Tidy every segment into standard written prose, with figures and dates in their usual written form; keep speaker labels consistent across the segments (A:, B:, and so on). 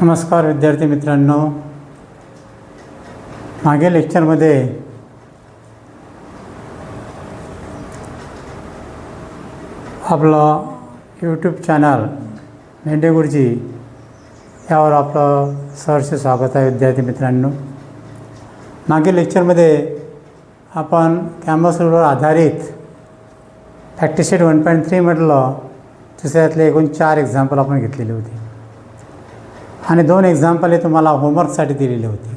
A: नमस्कार विद्यार्थी मित्रांनो, मागील लेक्चरमध्ये आपलं यूट्यूब चॅनल मेंढे गुरुजी यावर आपलं सहर्ष स्वागत आहे. विद्यार्थी मित्रांनो, मागील लेक्चरमध्ये आपण कॅम्पस रूलवर आधारित प्रॅक्टिस सेट 1.3 म्हटलं दुसऱ्यातले एकूण 4 एक्झाम्पल आपण घेतलेले होते आणि 2 एक्झाम्पल हे तुम्हाला होमवर्कसाठी दिलेले होते.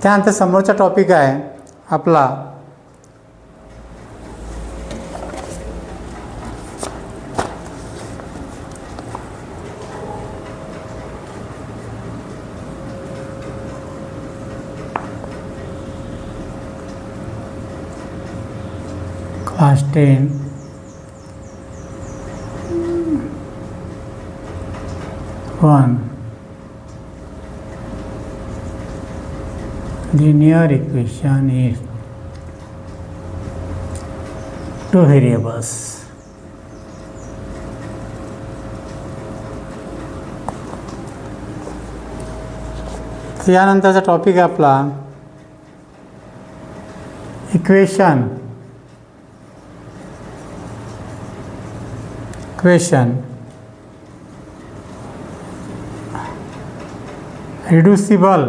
A: त्यानंतर समोरचा टॉपिक आहे आपला class 10 1 linear equation is 2 variables. यानंतरचा टॉपिक आहे आपला equation reducible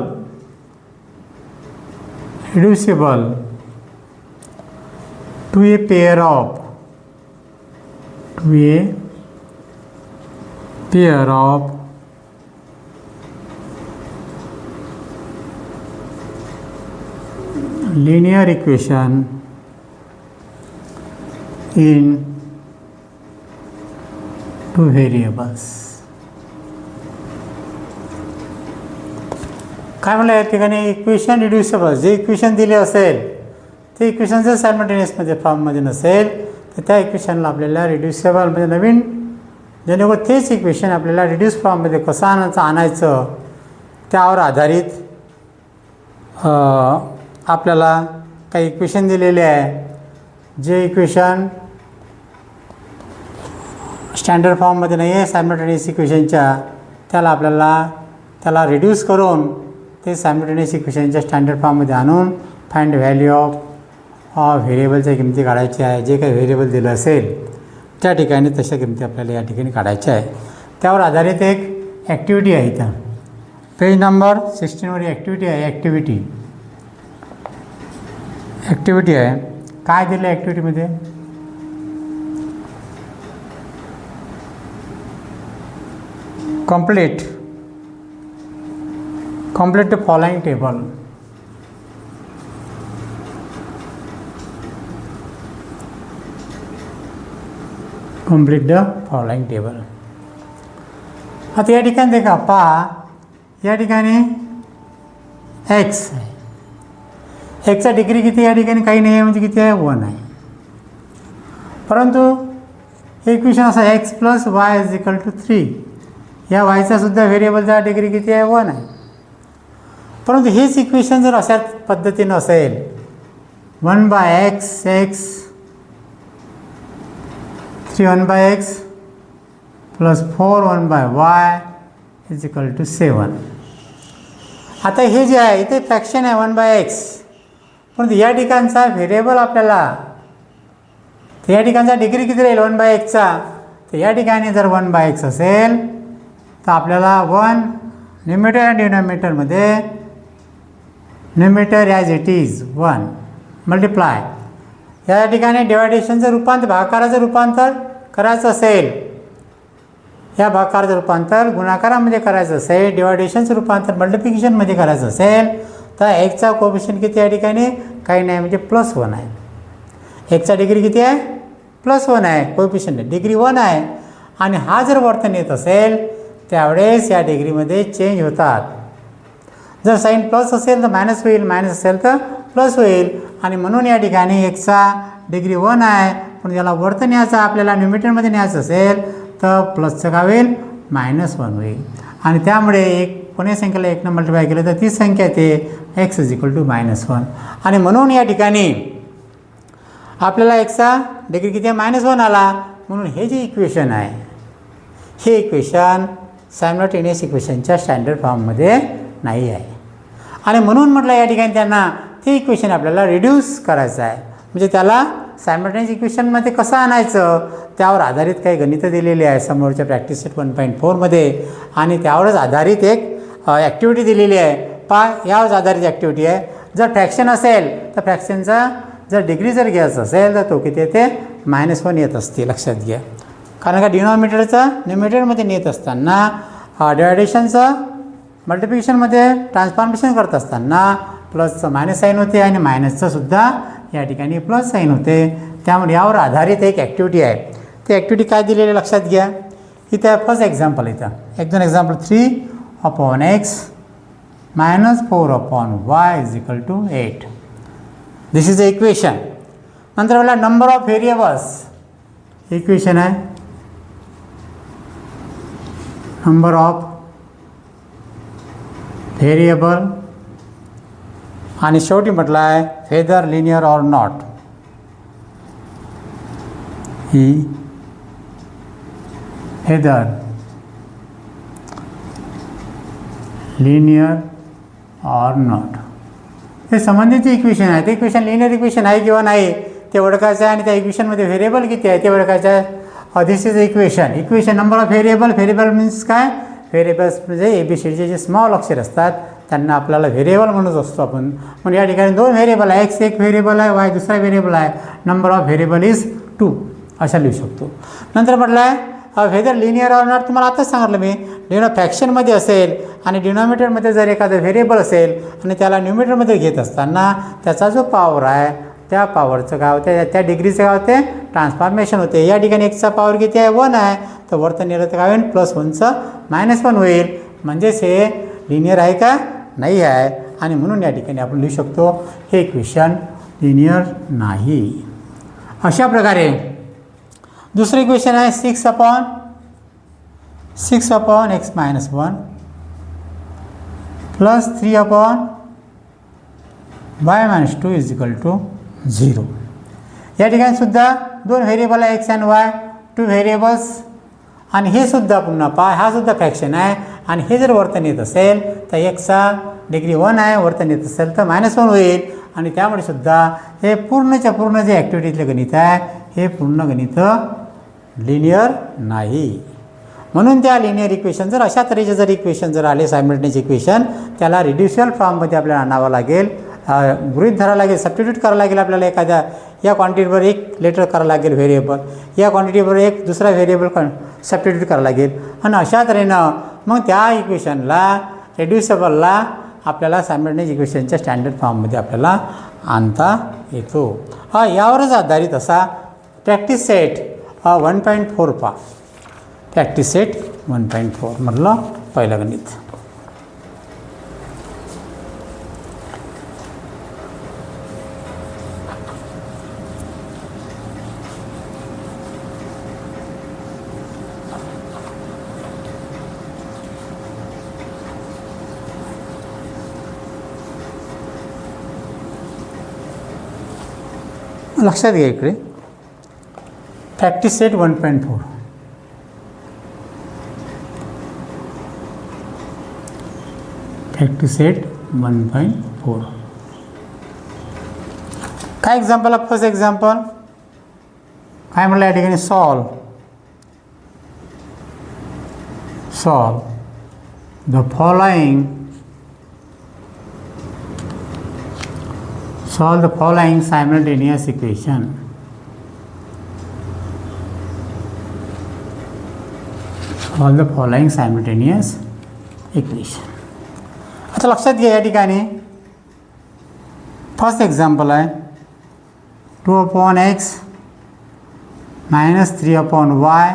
A: to a pair of linear equation in 2 variables. काय म्हणलं या ठिकाणी इक्वेशन रिड्युसिबल, जे इक्वेशन दिले असेल ते इक्वेशन जर सायमल्टेनियसमध्ये फॉर्ममध्ये नसेल तर त्या इक्वेशनला आपल्याला रिड्युसिबल म्हणजे नवीन जेणेकरून तेच इक्वेशन आपल्याला रिड्यूस फॉर्ममध्ये कसं आणायचं त्यावर आधारित आपल्याला काही इक्वेशन दिलेले आहे. जे इक्वेशन स्टँडर्ड फॉर्ममध्ये नाही आहे सायमल्टेनियस इक्वेशनच्या, त्याला रिड्यूस करून ते सायमल्टेनियस इक्वेशनच्या स्टँडर्ड फॉर्ममध्ये आणून फाइंड व्हॅल्यू ऑफ व्हेरिएबलच्या किमती काढायची आहे. जे काही व्हेरिएबल दिलं असेल त्या ठिकाणी तशा किमती आपल्याला या ठिकाणी काढायच्या आहे. त्यावर आधारित एक ॲक्टिव्हिटी आहे. इथं पेज नंबर 16वर ॲक्टिव्हिटी आहे. ॲक्टिव्हिटी आहे. काय दिलं ॲक्टिव्हिटीमध्ये? complete the following table. आता या ठिकाणी देखा पहा, या ठिकाणी एक्स आहे. एक्सचा डिग्री किती या ठिकाणी काही नाही आहे, म्हणजे किती आहे 1 आहे. परंतु इक्वेशन असं X plus Y is equal to 3. या वायचा सुद्धा व्हेरिएबलचा डिग्री किती आहे 1 आहे. परंतु हेच इक्वेशन जर अशा पद्धतीनं असेल 1/x 3 1/x plus 4 1/y is equal to 7. आता हे जे आहे इथे फ्रॅक्शन आहे 1/x, परंतु या ठिकाणचा व्हेरिएबल आपल्याला तर या ठिकाणचा डिग्री किती राहील 1/xचा. तर या ठिकाणी जर 1/x असेल तर आपल्याला 1 न्यूमरेटर आणि डिनॉमिनेटरमध्ये numerator as it is 1 multiply या ठिकाणी डिवायडेशनचं रूपांतर भागाकाराचं रूपांतर करायचं असेल, या भागाकाराचं रूपांतर गुणाकारामध्ये करायचं असेल, डिवायडेशनचं रूपांतर मल्टिप्लिकेशनमध्ये करायचं असेल तर एक्सचा कोएफिशियंट किती या ठिकाणी काही नाही म्हणजे +1 आहे. एक्सचा डिग्री किती आहे +1 आहे. कोएफिशियंट डिग्री 1 आहे. आणि हा जर वर्तन येत असेल त्यावेळेस या डिग्रीमध्ये चेंज होतात. जर साईन प्लस असेल तर मायनस होईल, मायनस असेल तर प्लस होईल. आणि म्हणून या ठिकाणी एक्सचा डिग्री 1 आहे, पण याला वर्तन न्यायचं आपल्याला न्यूमरेटरमध्ये न्यायचं असेल तर प्लसचं काय होईल -1 होईल. आणि त्यामुळे कोण्या संख्येला 1 मल्टिप्लाय केलं तर ती संख्या येते x इज इक्वल टू -1. आणि म्हणून या ठिकाणी आपल्याला एक्सचा डिग्री किती आहे -1 आला. म्हणून हे जे इक्वेशन आहे हे इक्वेशन सायमल्टेनियस इक्वेशनच्या स्टँडर्ड फॉर्ममध्ये नाही आहे. आणि म्हणून म्हटलं या ठिकाणी त्यांना ते इक्वेशन आपल्याला रिड्यूस करायचं आहे. म्हणजे त्याला सायमल्टेनियस इक्वेशनमध्ये कसं आणायचं त्यावर आधारित काही गणितं दिलेली आहे समोरच्या प्रॅक्टिस सेट 1.4मध्ये. आणि त्यावरच आधारित एक ॲक्टिव्हिटी दिलेली आहे. यावरच आधारित ॲक्टिव्हिटी आहे. जर फ्रॅक्शन असेल तर फ्रॅक्शनचा जर डिग्री जर घ्यायचं असेल तर तो किती येते -1 येत असते, लक्षात घ्या. कारण का डिनॉमिनेटरचं न्युमिनेटरमध्ये नेत असताना डिवायडेशनचं मल्टिप्लिकेशनमध्ये ट्रान्सफॉर्मेशन करत असताना प्लसचं मायनस साईन होते आणि मायनसचं सुद्धा या ठिकाणी प्लस साईन होते. त्यामुळे यावर आधारित एक ॲक्टिव्हिटी आहे. ती ॲक्टिव्हिटी काय दिलेली लक्षात घ्या. इथं फर्स्ट एक्झाम्पल इथं 1-2 example 3/x - 4/y = 8. This is the equation. नंतर मला नंबर ऑफ व्हेरिएबल्स इक्वेशन आहे. नंबर ऑफ व्हेरिएबल आणि शेवटी म्हटलं आहे feather linear or not. He feather linear or not हे संबंधित इक्वेशन आहे. ते इक्वेशन लिनियर इक्वेशन आहे किंवा नाही ते ओळखायचं आहे. आणि त्या इक्वेशनमध्ये व्हेरिएबल किती आहे ते ओळखायचं आहे. This is equation number of variable means काय, व्हेरिएबल्स म्हणजे ABCDचे जे स्मॉल अक्षर असतात त्यांना आपल्याला व्हेरिएबल म्हणत असतो आपण. पण या ठिकाणी 2 व्हेरिएबल आहे. x एक व्हेरिएबल आहे, y दुसरा व्हेरिएबल आहे. नंबर ऑफ व्हेरिएबल इज 2 अशा लिहू शकतो. नंतर म्हटलं आहे व्हेदर लिनियर ऑर नॉट. तुम्हाला आताच सांगितलं मी फ्रॅक्शनमध्ये असेल आणि डिनॉमिनेटरमध्ये जर एखादं व्हेरिएबल असेल आणि त्याला न्युमिनेटरमध्ये घेत असताना त्याचा जो पॉवर आहे त्या पॉवरचं काय होते, त्या डिग्रीचं काय होते ट्रान्सफॉर्मेशन होते. या ठिकाणी एक्सचा पॉवर किती आहे 1 आहे तर वरतं नेलं तर काय होईल +1चं -1 होईल. म्हणजेच हे लिनियर आहे का नाही आहे. आणि म्हणून या ठिकाणी आपण लिहू शकतो हे इक्वेशन लिनियर नाही. अशा प्रकारे दुसरं इक्वेशन आहे 6/6/x - 1 + 3/y - 2 = 0. या ठिकाणी सुद्धा 2 व्हेरिएबल आहे x आणि y, 2 व्हेरिएबल्स. आणि हे सुद्धा पुन्हा हा सुद्धा फ्रॅक्शन आहे. आणि हे जर वर्तन येत असेल तर एक्सचा डिग्री 1 आहे, वर्तन येत असेल तर -1 होईल. आणि त्यामुळे सुद्धा हे पूर्णच्या पूर्ण जे ॲक्टिव्हिटीतले गणित आहे हे पूर्ण गणित लिनियर नाही. म्हणून त्या लिनियर इक्वेशन जर अशा तऱ्हेचे जर इक्वेशन जर आले सायमल्टेनियस इक्वेशन त्याला रिड्युशियल फॉर्ममध्ये आपल्याला आणावं लागेल, गृहीत धरावं लागेल, सबस्टिट्यूट करावं लागेल. आपल्याला एखाद्या या क्वांटिटीवर एक लेटर करावं लागेल व्हेरिएबल, या क्वांटिटीवर एक दुसरा व्हेरिएबल सबस्टिट्यूट करावं लागेल. आणि अशा तऱ्हेनं मग त्या इक्वेशनला रेड्युसेबलला आपल्याला सायमल्टेनियस इक्वेशनच्या स्टँडर्ड फॉर्ममध्ये आपल्याला आणता येतो. यावरच आधारित असा प्रॅक्टिस सेट 1.4 प्रॅक्टिस सेट 1.4 मधलं पहिलं गणित. लक्षात घ्या इकडे प्रॅक्टिस सेट 1.4 प्रॅक्टिस सेट 1.4 काय एक्झाम्पल आहे. फर्स्ट एक्झाम्पल काय म्हटलं या ठिकाणी solve the following solve the following simultaneous equation. Solve the following simultaneous equation. आता लक्षात घ्या या ठिकाणी फर्स्ट एक्झाम्पल आहे 2/x - 3/y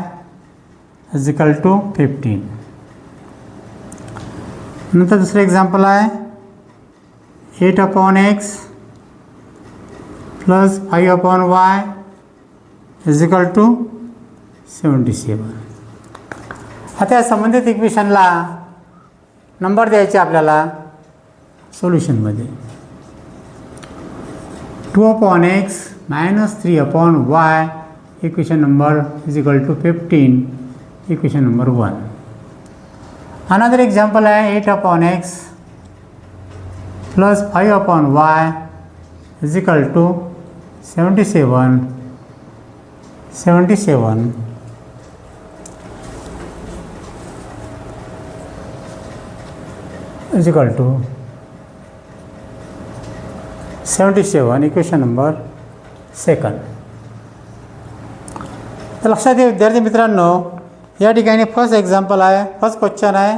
A: = 15. नंतर दुसरं एक्झाम्पल आहे 8/x + 5/y = 77. आता या संबंधित इक्वेशनला नंबर द्यायचे आपल्याला सोल्युशनमध्ये. 2/x - 3/y equation number = 15 equation number 1. Another example आहे 8/x plus 5/y is equal to 77 is equal to 77 equation number 2. तर लक्षात घ्या विद्यार्थी मित्रांनो, या ठिकाणी फर्स्ट एक्झाम्पल आहे, फर्स्ट क्वेश्चन आहे,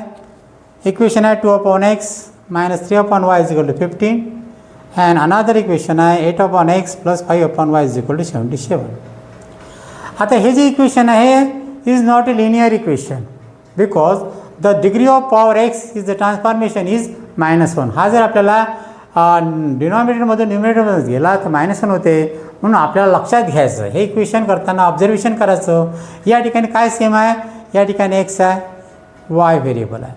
A: इक्वेशन आहे 2/x minus 3/y is equal to 15 and another equation आहे 8/x plus 5/y is equal to 77. आता हे जे इक्वेशन आहे is not a linear equation because the degree of power x is the transformation is -1. हा जर आपल्याला डिनॉमिनेटरमधून न्यूमिनेटरमध्ये गेला तर -1 होते, म्हणून आपल्याला लक्षात घ्यायचं हे इक्वेशन करताना ऑब्झर्वेशन करायचं. या ठिकाणी काय सेम आहे, या ठिकाणी x आहे, y व्हेरिएबल आहे,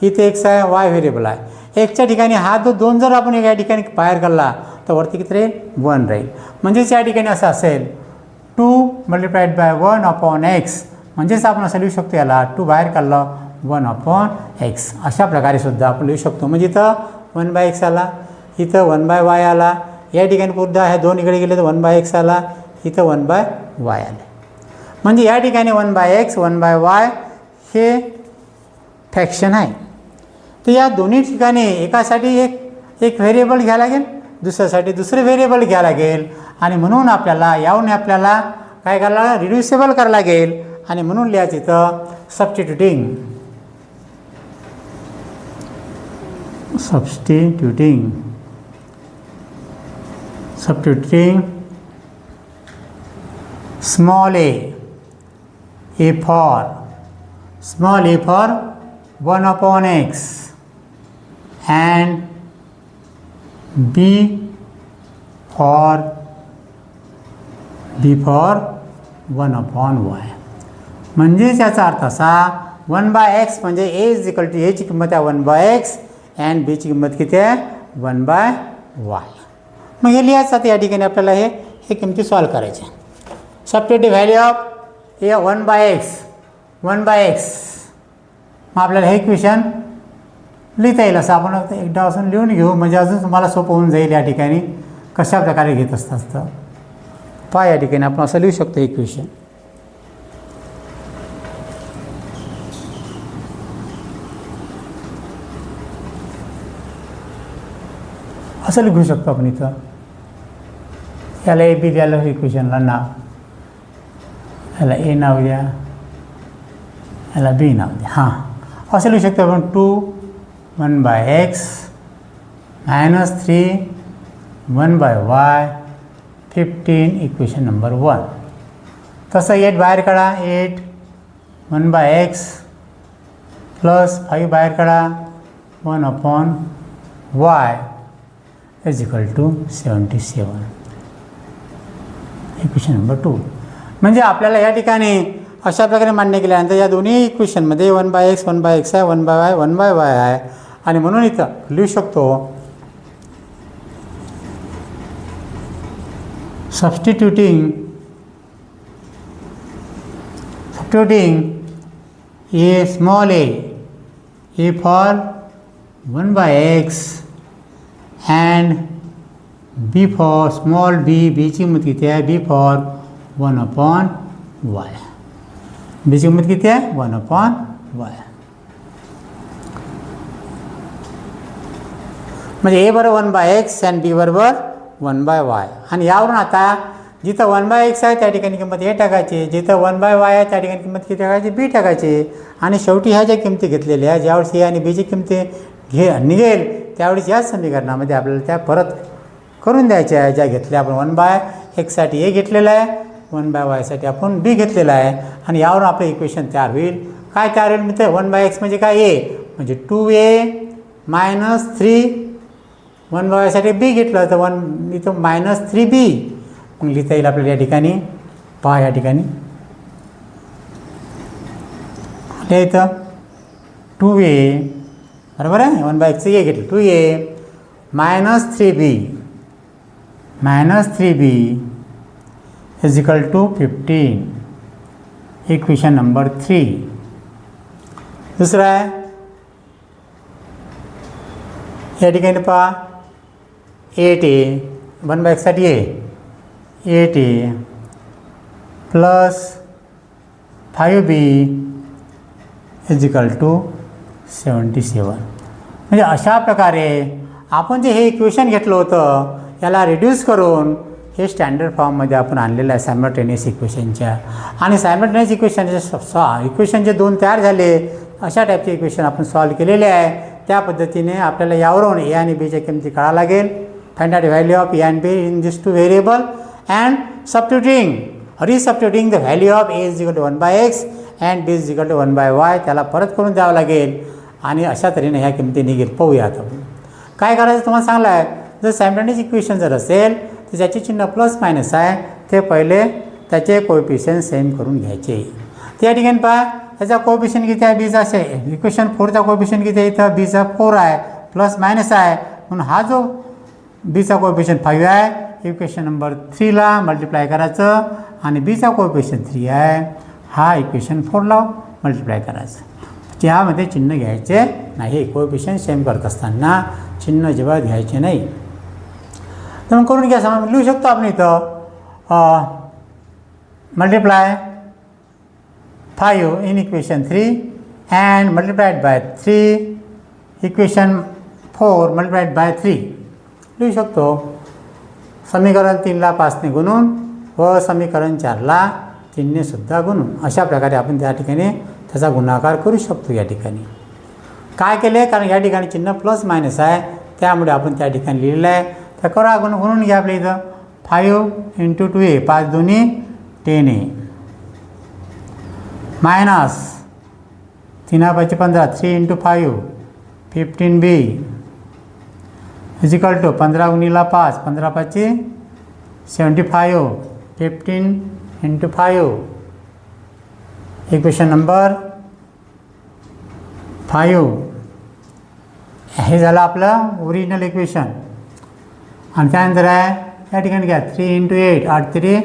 A: इथे x आहे, y व्हेरिएबल आहे. एक्सच्या ठिकाणी हा जो 2 जर आपण या ठिकाणी बाहेर काढला तर वरती किती राहील, 1 राहील. म्हणजेच या ठिकाणी असं असेल 2 मल्टिप्लाइड बाय 1/x, म्हणजेच आपण असं लिहू शकतो याला 2 बाहेर काढलं 1/x. अशा प्रकारे सुद्धा आपण लिहू शकतो. म्हणजे इथं 1/x आला, इथं 1/y आला, या ठिकाणी पुन्हा ह्या 2 इकडे गेले तर 1/x आला, इथं 1/y आले. म्हणजे या ठिकाणी 1/x 1/y हे फ्रॅक्शन आहे. तर या दोन्ही ठिकाणी एकासाठी एक व्हेरिएबल घ्यायला लागेल, दुसऱ्यासाठी दुसरे व्हेरिएबल घ्यायला लागेल, आणि म्हणून आपल्याला याहून आपल्याला काय करायला लागेल, रिड्युसिबल करायला लागेल, आणि म्हणून लिहायचं इथं substituting small a for 1/x and b for 1/y. म्हणजेच याचा अर्थ असा 1/x म्हणजे a इज इक्वल टू aची किंमत आहे 1/x अँड बीची किंमत किती आहे 1/y. मग हे लिहायचं आता या ठिकाणी आपल्याला हे किमती सॉल्व करायच्या. सबस्टिट्यूट व्हॅल्यू ऑफ हे 1/x मग आपल्याला हे इक्वेशन लिहिता येईल. असं आपण एकदा असून लिहून घेऊ म्हणजे अजून तुम्हाला सोपं होऊन जाईल. या ठिकाणी कशा प्रकारे घेत असतात तर पहा, या ठिकाणी आपण असं लिहू शकतो इक्वेशन. असं लिहू शकतो आपण इथं. याला ए बी द्यायला इक्वेशनला नाव, याला ए नाव द्या, याला बी नाव द्या. हां, असं लिहू शकतो आपण 2 1/x -3 1/y 15 इक्वेशन नंबर 1. तसं 8 बाहेर काढा, 8 1/x प्लस 5 बाहेर काढा 1/y is equal to 77 equation number 2. म्हणजे आपल्याला या ठिकाणी अशा प्रकारे मान्य केल्यानंतर या दोन्ही इक्वेशनमध्ये 1/x 1/x आहे, 1/y 1/y आहे, आणि म्हणून इथं लिहू शकतो substituting a small a for 1/x and b for small b, b ची किंमत किती आहे, b for 1/y, b ची किंमत किती आहे 1/y. म्हणजे a बरोबर 1/x आणि b बरोबर 1/y. आणि यावरून आता जिथं 1/x आहे त्या ठिकाणी किंमत a टाकायची, जिथं 1/y आहे त्या ठिकाणी किंमत किती टाकायची, b टाकायची. आणि शेवटी ह्या ज्या किमती घेतलेल्या आहे, ज्यावेळेस a आणि b ची किमती निघेल त्यावेळेस याच समीकरणामध्ये आपल्याला त्या परत करून द्यायच्या आहे. ज्या घेतल्या आपण 1/x साठी a घेतलेला आहे, 1/y साठी आपण b घेतलेला आहे, आणि यावरून आपलं इक्वेशन तयार होईल. काय तयार होईल मित्र, 1/x म्हणजे काय, a म्हणजे 2a - 3 1/y साठी b घेतलं तर इथं -3b मग लिहिता येईल आपल्याला. या ठिकाणी पहा, या ठिकाणी इथं 2a बरोबर आहे, 1/x a घेतलं 2a -3b is equal to 15 equation number 3. दुसरा आहे या ठिकाणी पहा 8a 1/x साठी 8a plus 5b is equal to 77. म्हणजे अशा प्रकारे आपण जे हे इक्वेशन घेतलं होतं याला रिड्यूस करून हे स्टँडर्ड फॉर्ममध्ये आपण आणलेलं आहे सायमल्टेनियस इक्वेशनच्या. आणि सायमल्टेनियस इक्वेशन जे 2 तयार झाले अशा टाईपचे इक्वेशन आपण सॉल्व केलेले आहे. त्या पद्धतीने आपल्याला यावरून ए आणि बीच्या किमती काढावं लागेल. Find out value of A and B in this 2 variable and resubstituting the value of A is equal to 1/x and B is equal to 1/y. त्याला परत करून द्यावं लागेल आणि अशा तऱ्हेने ह्या किमती निघेल. पाहूया आता काय करायचं तुम्हाला सांगलं आहे. जर सायमल्टेनियस इक्वेशन जर असेल तर ज्याचे चिन्ह प्लस मायनस आहे ते पहिले त्याचे कोएफिशियंट सेम करून घ्यायचे. त्या ठिकाणी पहा त्याचा कोएफिशियंट किती आहे बीचा असे इक्वेशन 4चा कोएफिशियंट किती आहे इथं बीचा 4 आहे प्लस मायनस आहे म्हणून हा जो बीचा कोएफिशियंट 5 आहे. इक्वेशन नंबर 3ला मल्टिप्लाय करायचं आणि बीचा कोएफिशियंट 3 आहे हा इक्वेशन 4ला मल्टिप्लाय करायचं. त्यामध्ये चिन्ह घ्यायचे नाही. कोएफिशियंट सेम करत असताना चिन्ह अजिबात घ्यायचे नाही. तर मग करून घ्या समज लिहू शकतो आपण इथं multiply 5 in equation 3 and multiplied by 3 equation 4 multiplied by 3 लिहू शकतो. समीकरण 3ला 5ने गुणून व समीकरण 4ला 3ने सुद्धा गुणून अशा प्रकारे आपण त्या ठिकाणी त्याचा गुणाकार करू शकतो. या ठिकाणी काय केले कारण या ठिकाणी चिन्ह प्लस मायनस आहे त्यामुळे आपण त्या ठिकाणी लिहिलेलं आहे. तर करा गुणून घ्या आपल्या इथं 5 × 2a 5 2 10a minus 3 5 15 3 × 5 15b is equal to 15 × 5 15 5 75 15 × 5 equation number 5 हे झालं आपलं ओरिजिनल इक्वेशन. आणि त्यानंतर आहे या ठिकाणी घ्या 3 × 8 8 3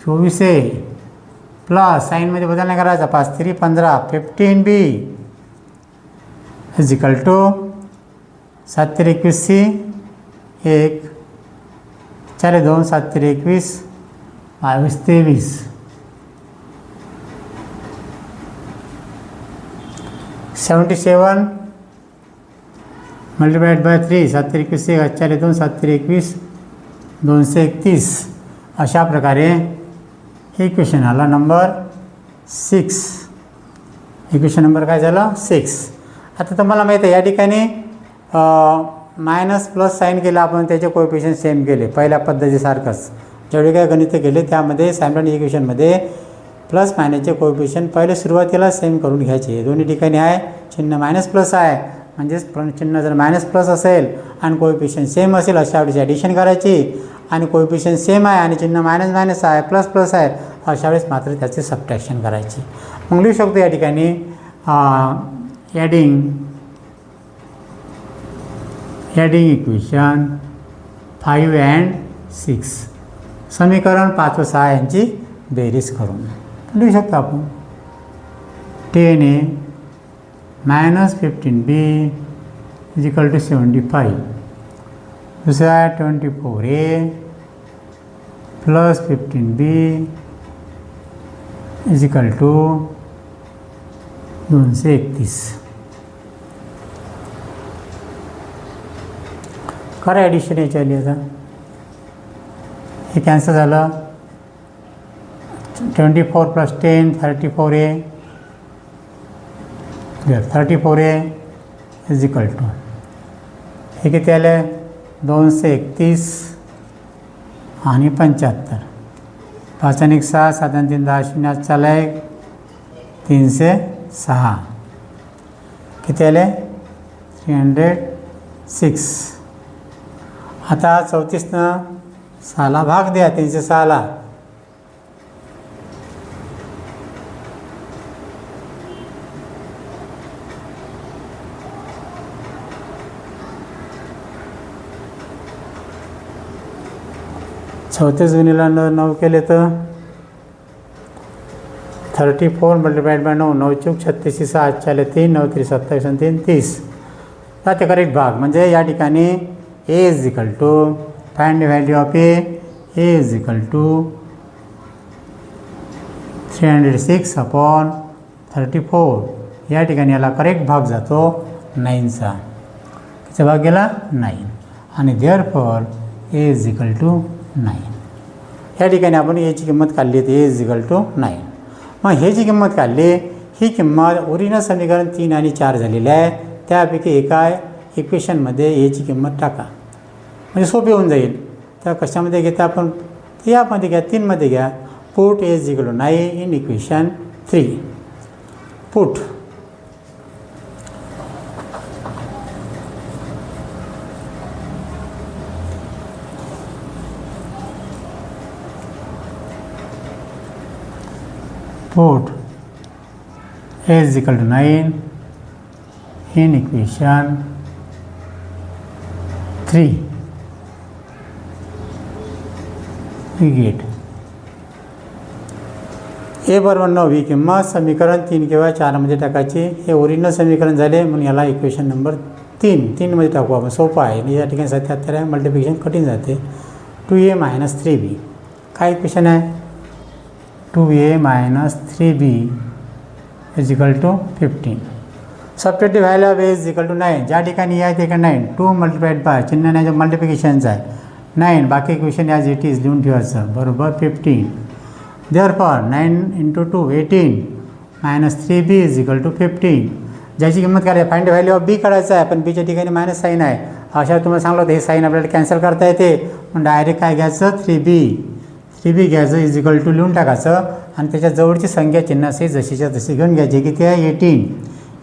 A: 24a प्लस साईनमध्ये बदल नाही करायचा 5 3 15 15b is equal to 7 3 21c 1 4 2 7 3 21 22 23 77 multiplied by 3 7 3 21 1 4 2 7 3 21 231 अशा प्रकारे इक्वेशन आला नंबर 6. इक्वेशन नंबर काय झालं 6. आता तुम्हाला माहीत आहे या ठिकाणी मायनस प्लस साईन केलं आपण त्याचे कोएफिशियंट सेम केले पहिल्या पद्धतीसारखंच. जेवढे काय गणितं केले त्यामध्ये सायमल्टेनियस इक्वेशनमध्ये प्लस मायनसचे कोएफिशियंट पहिले सुरुवातीला सेम करून घ्यायचे. दोन्ही ठिकाणी आहे चिन्ह मायनस प्लस आहे म्हणजेच चिन्ह जर मायनस प्लस असेल आणि कोएफिशियंट सेम असेल अशा वेळेस ॲडिशन करायची आणि कोएफिशियंट सेम आहे आणि चिन्ह मायनस मायनस आहे प्लस प्लस आहे अशा वेळेस मात्र त्याचे सबट्रॅक्शन करायची. मग लिहू शकतो या ठिकाणी ॲडिंग इक्वेशन 5 and 6 समीकरण 5 व 6 यांची बेरीज करून लिहू शकतो आपण 10a minus 15b is equal to 75. दुसरा 24a plus 15b is equal to 231. करा ॲडिशन याच्याली आता हे कॅन्सल झालं 24 + 10 34a 34a is equal to हे किती आले 231 आणि 75 5 आणि 6 7 आणि 3 10 0 चाला 1 306 किती आले 306. आता 34नं 6ला भाग द्या 306ला चौतीस गुणिला 9 केले तर 34 मल्टिप्लाइड बाय 9 9 चूक 36 6 4 3 9 3 27 आणि 3 30 जाते करेक्ट भाग म्हणजे या ठिकाणी A is equal to find the value of A is equal to 306/34. या ठिकाणी याला करेक्ट भाग जातो 9चा. किती भाग गेला 9 आणि therefore a is equal to 9. या ठिकाणी आपण एची किंमत काढली तर ए इज इक्वल टू 9. मग हे जी किंमत काढली ही किंमत ओरिजिनल समीकरण 3 आणि 4 झालेली आहे. त्यापैकी एका इक्वेशनमध्ये एची किंमत टाका म्हणजे सोपी होऊन जाईल. तर कशामध्ये घेता आपण यामध्ये घ्या 3मध्ये घ्या. Put a is equal to 9 in equation 3. Put put a is equal to 9 in equation 3. We get ए बरोबर 9 ही किंमत समीकरण 3 किंवा 4मध्ये टाकायची. हे ओरिजिनल समीकरण झाले म्हणून याला इक्वेशन नंबर 3मध्ये टाकू आपण. सोपं आहे. या ठिकाणी 77 आहे. मल्टिप्लिकेशन कठीण जाते. 2a - 3b काय इक्वेशन आहे 2a - 3b is equal to 15. Substitute value of A is equal to 9. ज्या ठिकाणी आहे ते 9 2 मल्टिप्लाइड बाय चिन्ह नाही मल्टिप्लिकेशनचं आहे 9 बाकी इक्वेशन ॲज इट इज लिहून ठेवायचं बरोबर 15. Therefore 9 × 2 18 - 3b is equal to 15. ज्याची किंमत काढायची फाइंड व्हॅल्यू ऑफ बी काढायचं आहे पण बीच्या ठिकाणी मायनस साईन आहे. अशा तुम्हाला सांगलं होतं हे साईन आपल्याला कॅन्सल करता येते पण डायरेक्ट काय घ्यायचं 3b घ्यायचं इज इक्वल टू लिहून टाकायचं आणि त्याच्या जवळची संख्या चिन्हाशी जशीच्या तशी घेऊन घ्यायची की ते आहे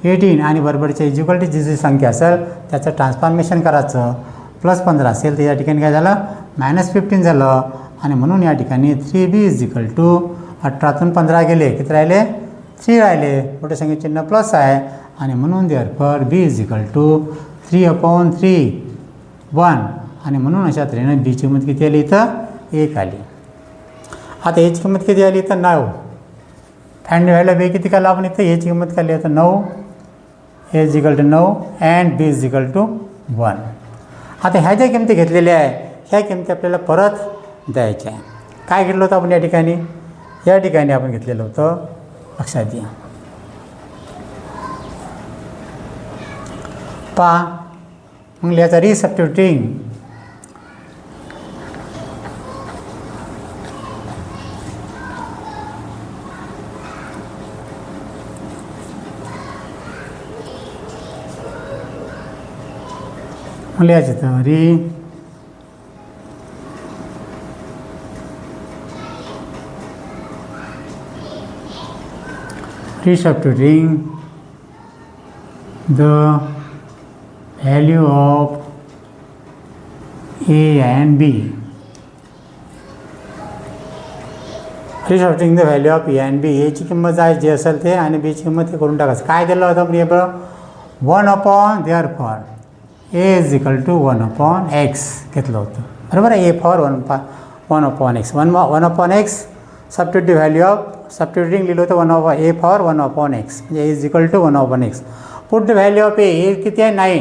A: 18 आणि बरोबरच्या इज इक्वल टू जी संख्या असेल त्याचं ट्रान्सफॉर्मेशन करायचं. +15 असेल तर या ठिकाणी काय झालं -15 झालं आणि म्हणून या ठिकाणी 3b इज इक्वल टू 18तून 15 गेले किती राहिले 3 राहिले. मोठ्या संख्या चिन्ह प्लस आहे आणि म्हणून therefore b is equal to 3/3 1 आणि म्हणून अशा तऱ्हेनं बीची किंमत किती आली इथं 1 आली. आता याची किंमत किती आली तर 9. फाइंड व्हॅल्यू बी किती काढला आपण इथं याची किंमत काढली तर 9 A is equal to 9 and B is equal to 1. आता ह्या ज्या किमती घेतलेल्या आहे ह्या किमती आपल्याला परत द्यायच्या आहे. काय घेतलं होतं आपण या ठिकाणी आपण घेतलेलं होतं लक्षात घ्या. पहा मग याचा रिसबस्टिट्यूटिंग लिहायचं तर resubstituting the value of A and B. Resubstituting the value of A and B. A ची किंमत आहे जे असेल ते आणि B ची किंमत हे करून टाकायचं. काय दिलं होतं आपण बरोबर 1/, therefore A is equal to 1/x घेतलं होतं बरोबर आहे. A for 1/x 1/x substitute value of substituting लिहिलं होतं 1/a for 1/x म्हणजे is equal to 1/x. Put the value of A किती आहे 9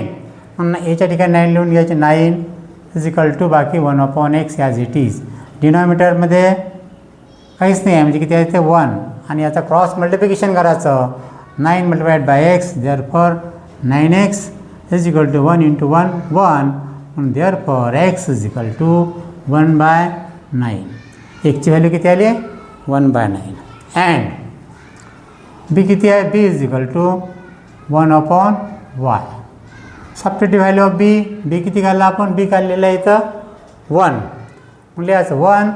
A: म्हणून एच्या ठिकाणी 9 लिहून घ्यायचे 9 इज इक्वल टू बाकी 1/x ॲज इट इज. डिनॉमिनेटरमध्ये काहीच नाही आहे म्हणजे किती आहे ते 1 आणि याचा क्रॉस मल्टिप्लिकेशन करायचं 9 multiplied by x therefore 9x is equal to 1 × 1 म्हणून therefore x is equal to 1/9. एकची व्हॅल्यू किती आली 1/9 अँड बी किती आहे B is equal to 1/y. Substitute value of B किती काढला आपण बी काढलेलं आहे इथं 1 म्हणजे याचं 1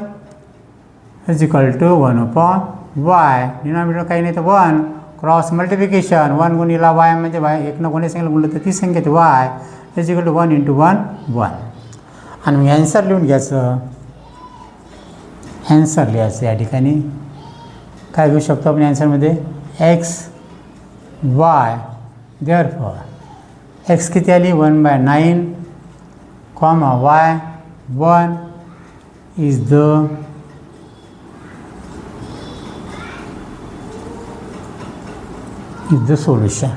A: is equal to 1/y. Denominator काही नाही तर 1 क्रॉस मल्टिप्लिकेशन 1 गुणिला y म्हणजे y 1 कोणी सांगितलं गुणलं तर ती संख्या y इज इक्वल टू 1 × 1 आणि मग ॲन्सर लिहून घ्यायचं. ॲन्सर लिहायचं या ठिकाणी काय घेऊ शकतो आपण ॲन्सरमध्ये x y देअरफॉर x किती आली 1/9 y 1 इज द सोल्युशन.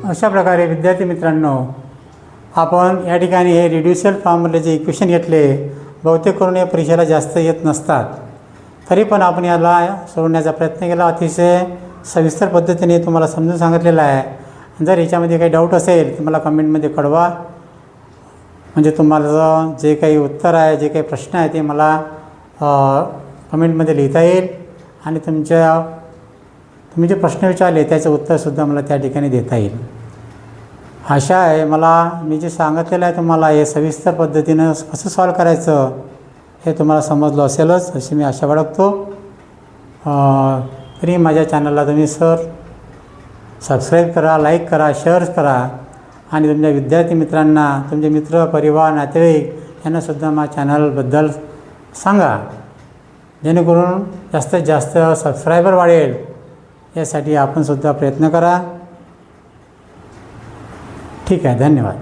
A: अशा प्रकारे विद्यार्थी मित्रांनो, आपण या ठिकाणी हे रिड्युशियल फॉर्ममधले जे इक्वेशन घेतले, बहुतेक करून या परीक्षेला जास्त येत नसतात, तरी पण आपण याला सोडवण्याचा प्रयत्न केला. अतिशय सविस्तर पद्धतीने तुम्हाला समजून सांगितलेलं आहे. जर याच्यामध्ये काही डाऊट असेल तर मला कमेंटमध्ये कळवा. म्हणजे तुम्हाला जे काही उत्तर आहे, जे काही प्रश्न आहे ते मला कमेंटमध्ये लिहिता येईल आणि तुम्ही जे प्रश्न विचारले त्याचं उत्तरसुद्धा मला त्या ठिकाणी देता येईल. आशा आहे मी जे सांगितलेलं आहे तुम्हाला हे सविस्तर पद्धतीनं कसं सॉल्व करायचं हे तुम्हाला समजलं असेलच अशी मी आशा बाळगतो. तरी माझ्या चॅनलला तुम्ही सबस्क्राईब करा, लाईक करा, शेअर करा आणि तुमच्या विद्यार्थी मित्रांना, तुमचे मित्र, परिवार, नातेवाईक यांनासुद्धा माझ्या चॅनलबद्दल सांगा, जेणेकरून जास्तीत जास्त सबस्क्रायबर वाढेल. यासाठी आपणसुद्धा प्रयत्न करा. ठीक आहे, धन्यवाद.